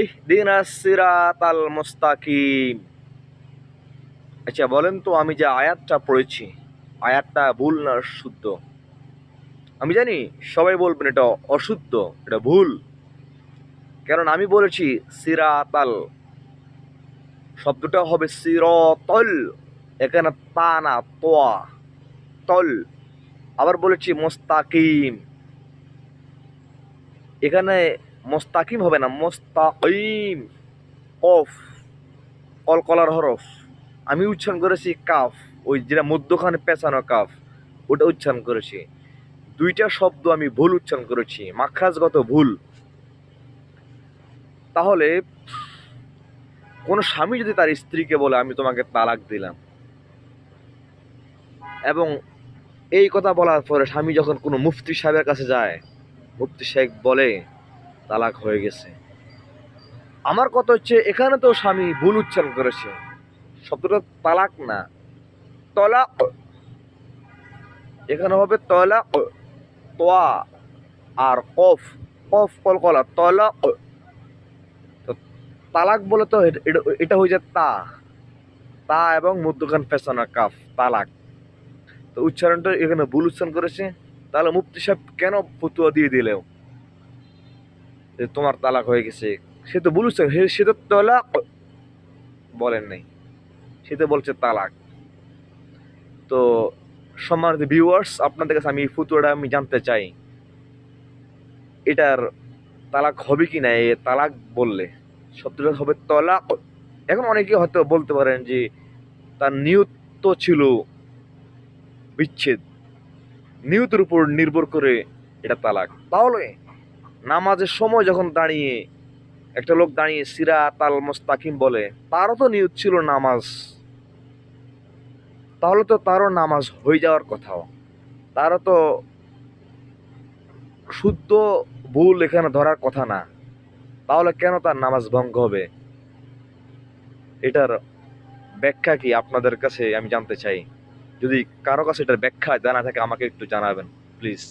ইহদিনাস সিরাতাল মুস্তাকিম। আচ্ছা বলেন তো, আমি যে আয়াতটা পড়েছি, আয়াতটা ভুল না শুদ্ধ? আমি জানি সবাই বলবেন এটা অশুদ্ধ, এটা ভুল, কারণ আমি বলেছি সিরাতাল, শব্দটা হবে সিরতল, এখানে তা না তোয়া, তল। আবার বলেছি মুস্তাকিম, এখানে মুস্তাকিম হবে না, মুস্তাকিম, কফ, কলকলার হরফ। আমি উচ্চারণ করেছি কাফ, ওই যেটা মধ্যখানে পেঁচানো কাফ, ওটা উচ্চারণ করেছি। দুইটা শব্দ আমি ভুল উচ্চারণ করেছি, মাখরাজগত ভুল। তাহলে কোন স্বামী যদি তার স্ত্রীকে বলে আমি তোমাকে তালাক দিলাম, এবং এই কথা বলার পরে স্বামী যখন কোনো মুফতি সাহেবের কাছে যায়, মুফতি সাহেব বলে তালাক হয়ে গেছে, আমার কথা হচ্ছে এখানে তো স্বামী ভুল উচ্চারণ করেছে, শব্দটা তালাক না, তলাক। এখানে হবে তলাক, তোয়া আর কফ, কফ কলকলা, তলাক। তো তালাক বলে তো এটা হয়ে যায় তা, তা এবং মধ্যখান পেছানো কাফ, তালাক। তো উচ্চারণটা এখানে ভুল উচ্চারণ করেছে। তাহলে মুফতি সাহেব কেন ফতুয়া দিয়ে দিলেও যে তোমার তালাক হয়ে গেছে? সে তো ভুল উচ্চারণ, সে তো তালাক বলেন নাই, সে তো বলছে তালাক। তো সম্মানিত ভিউয়ার্স, আপনাদের কাছে আমি এই ফতুয়াটা আমি জানতে চাই, এটার তালাক হবে কি না? এই তালাক বললে শব্দটা হবে তলাক। এখন অনেকে হয়তো বলতে পারেন যে তার নিয়ত তো ছিল বিচ্ছেদ, নিয়তের উপর নির্ভর করে এটা তালাক। তাহলে নামাজের সময় যখন দাঁড়িয়ে একটা লোক দাঁড়িয়ে সিরাতাল মুস্তাকিম বলে, তারও তো নিয়ত ছিল নামাজ, তাহলে তো তারও নামাজ হয়ে যাওয়ার কথাও, তারও তো শুদ্ধ ভুল এখানে ধরার কথা না। তাহলে কেন তার নামাজ ভঙ্গ হবে? এটার ব্যাখ্যা কি আপনাদের কাছে আমি জানতে চাই। যদি কারো কাছে এটার ব্যাখ্যা জানা থাকে আমাকে একটু জানাবেন প্লিজ।